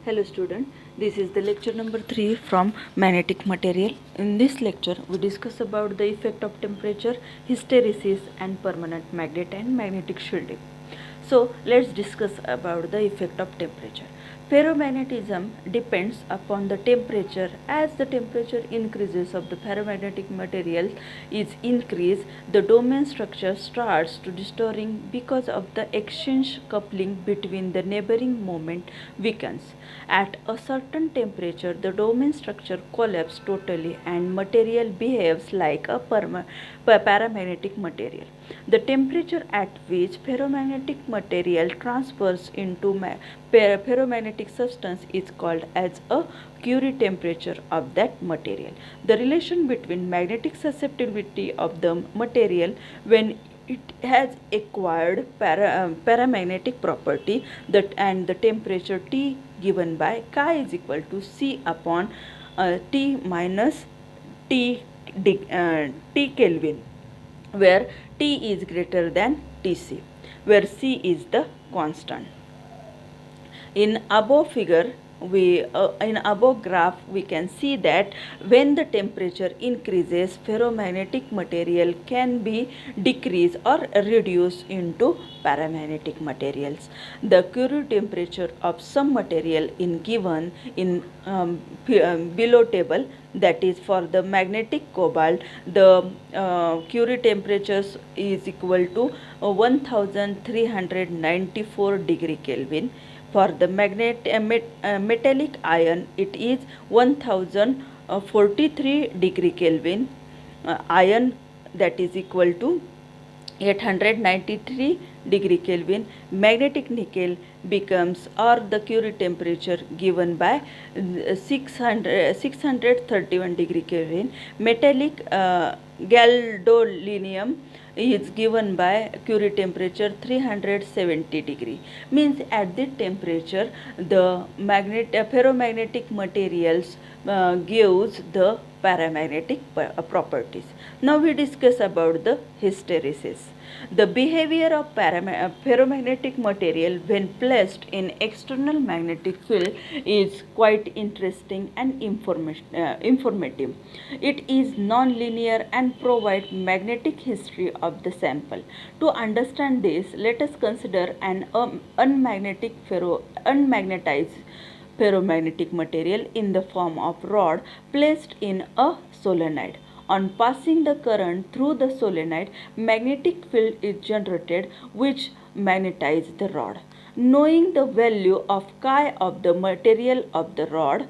Hello student, this is the lecture number 3 from magnetic material. In this lecture we discuss about the effect of temperature, hysteresis and permanent magnet and magnetic shielding. So let's discuss about the effect of temperature. Ferromagnetism depends upon the temperature. As the temperature increases of the ferromagnetic material is increased, the domain structure starts to distorting because of the exchange coupling between the neighboring moment weakens. At a certain temperature, the domain structure collapses totally and material behaves like a paramagnetic material. The temperature at which ferromagnetic material transfers into ferromagnetic substance is called as a Curie temperature of that material. The relation between magnetic susceptibility of the material when it has acquired paramagnetic property that and the temperature T given by chi is equal to C upon T minus T Kelvin, where T is greater than Tc, where C is the constant. In above figure, in above graph we can see that when the temperature increases, ferromagnetic material can be decreased or reduced into paramagnetic materials. The Curie temperature of some material in given in below table, that is for the magnetic cobalt, the Curie temperatures is equal to 1394 degree Kelvin. For the metallic iron, it is 1043 degree Kelvin. Iron, that is equal to 893 degree Kelvin. Magnetic nickel becomes, or the Curie temperature given by 631 degree Kelvin. Metallic gadolinium is given by Curie temperature 370 degree. Means at this temperature the ferromagnetic materials gives the paramagnetic properties. Now we discuss about the hysteresis. The behavior of ferromagnetic material when placed in external magnetic field is quite interesting and informative. It is non-linear and provides magnetic history of the sample. To understand this, let us consider an unmagnetized ferromagnetic material in the form of rod placed in a solenoid. On passing the current through the solenoid, magnetic field is generated which magnetizes the rod. Knowing the value of chi of the material of the rod,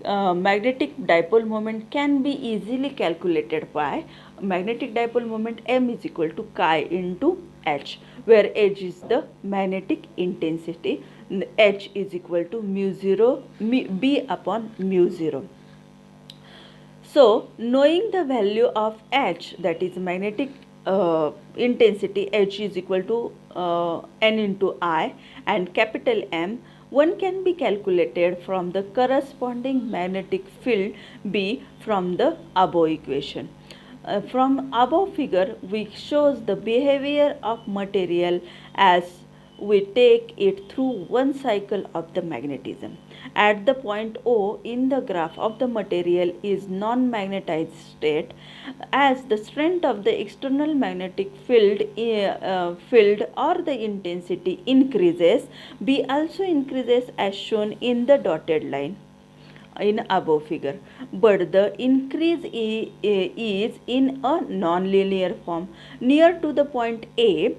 magnetic dipole moment can be easily calculated by magnetic dipole moment M is equal to chi into H, where H is the magnetic intensity, H is equal to B upon mu 0. So, knowing the value of H, that is magnetic intensity, H is equal to N into I, and capital M, one can be calculated from the corresponding magnetic field B from the above equation. From above figure, we shows the behavior of material as we take it through one cycle of the magnetism. At the point O in the graph of the material is non-magnetized state. As the strength of the external magnetic field or the intensity increases, B also increases as shown in the dotted line in above figure, but the increase is in a non-linear form. Near to the point A,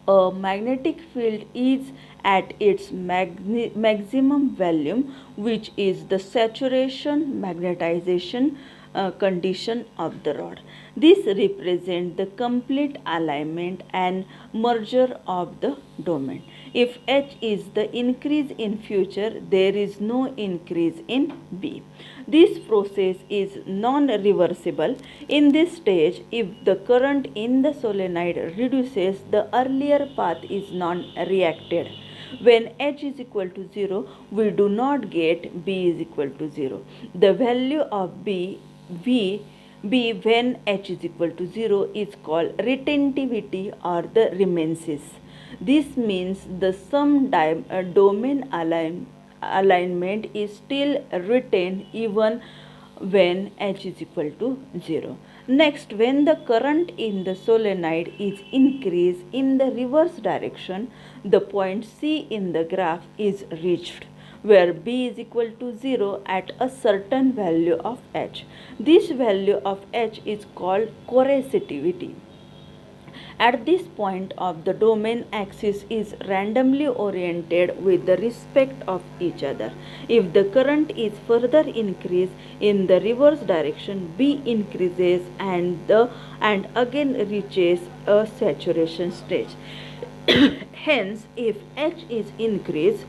a magnetic field is at its maximum volume, which is the saturation magnetization condition of the rod. This represents the complete alignment and merger of the domain. If H is the increase in future, there is no increase in B. This process is non-reversible. In this stage, if the current in the solenoid reduces, the earlier path is non-reacted. When H is equal to 0, we do not get B is equal to 0. The value of B when H is equal to 0 is called retentivity or the remanescence. This means the domain alignment is still retained even when H is equal to 0. Next, when the current in the solenoid is increased in the reverse direction, the point C in the graph is reached, where B is equal to 0 at a certain value of H. This value of H is called coercitivity. At this point of the domain, axis is randomly oriented with the respect of each other. If the current is further increased in the reverse direction, B increases and again reaches a saturation stage. Hence, if H is increases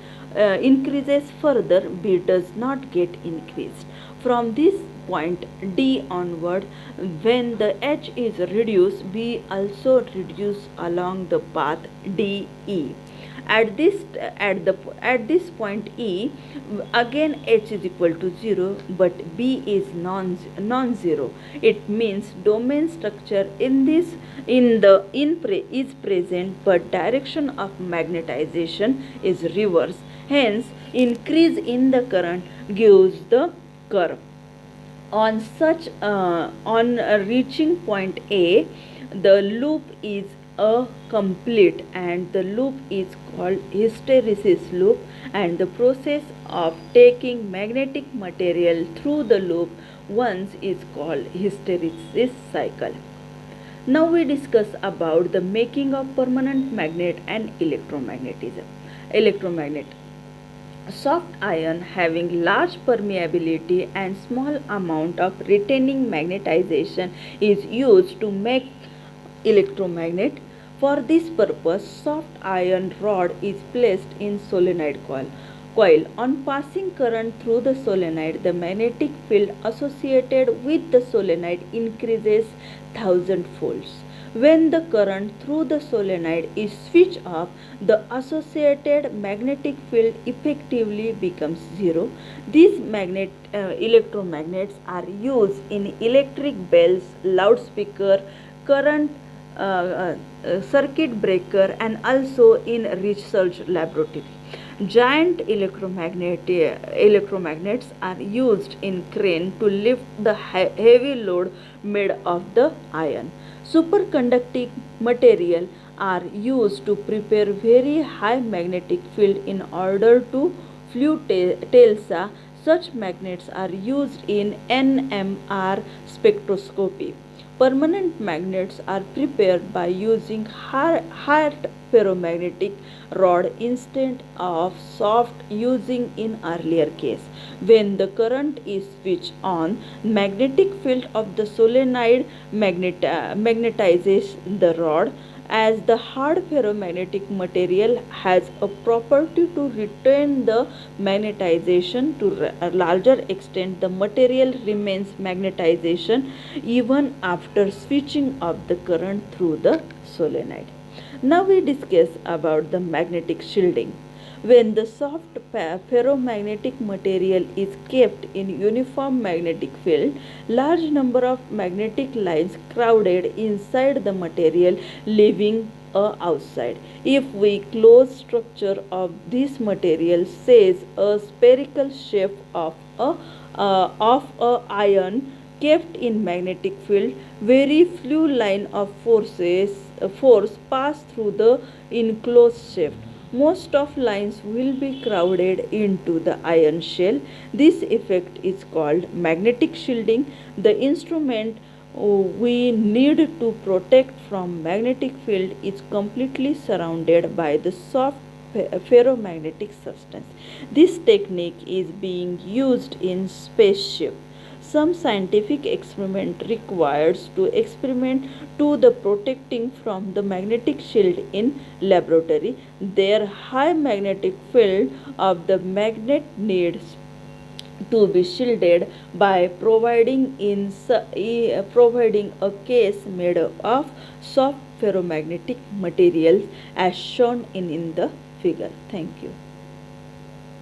further, B does not get increased. From this point D onward, when the H is reduced, B also reduces along the path DE. At this point E, again H is equal to 0, but B is non-zero. It means domain structure is present, but direction of magnetization is reversed. Hence, increase in the current gives the curve. On reaching point A, the loop is a complete, and the loop is called hysteresis loop, and the process of taking magnetic material through the loop once is called hysteresis cycle. Now we discuss about the making of permanent magnet and electromagnet. Soft iron having large permeability and small amount of retaining magnetization is used to make electromagnet. For this purpose, soft iron rod is placed in solenoid coil. On passing current through the solenoid, the magnetic field associated with the solenoid increases 1000 folds. When the current through the solenoid is switched off, the associated magnetic field effectively becomes 0. These electromagnets are used in electric bells, loudspeaker, current circuit breaker, and also in research laboratory. Giant electromagnets are used in crane to lift the heavy load made of the iron. Superconducting material are used to prepare very high magnetic field in order to flew TELSA. Such magnets are used in NMR spectroscopy. Permanent magnets are prepared by using hard ferromagnetic rod instead of soft using in earlier case. When the current is switched on, magnetic field of the solenoid magnetizes the rod. As the hard ferromagnetic material has a property to retain the magnetization to a larger extent, the material remains magnetization even after switching off the current through the solenoid. Now we discuss about the magnetic shielding. When the soft ferromagnetic material is kept in uniform magnetic field, large number of magnetic lines crowded inside the material, leaving outside. If we close structure of this material says a spherical shape of a iron kept in magnetic field, very few line of force pass through the enclosed shaft. Most of lines will be crowded into the iron shell. This effect is called magnetic shielding. The instrument we need to protect from magnetic field is completely surrounded by the soft ferromagnetic substance. This technique is being used in spaceship. Some scientific experiment requires to experiment to the protecting from the magnetic shield in laboratory. Their high magnetic field of the magnet needs to be shielded by providing a case made of soft ferromagnetic materials as shown in the figure. Thank you.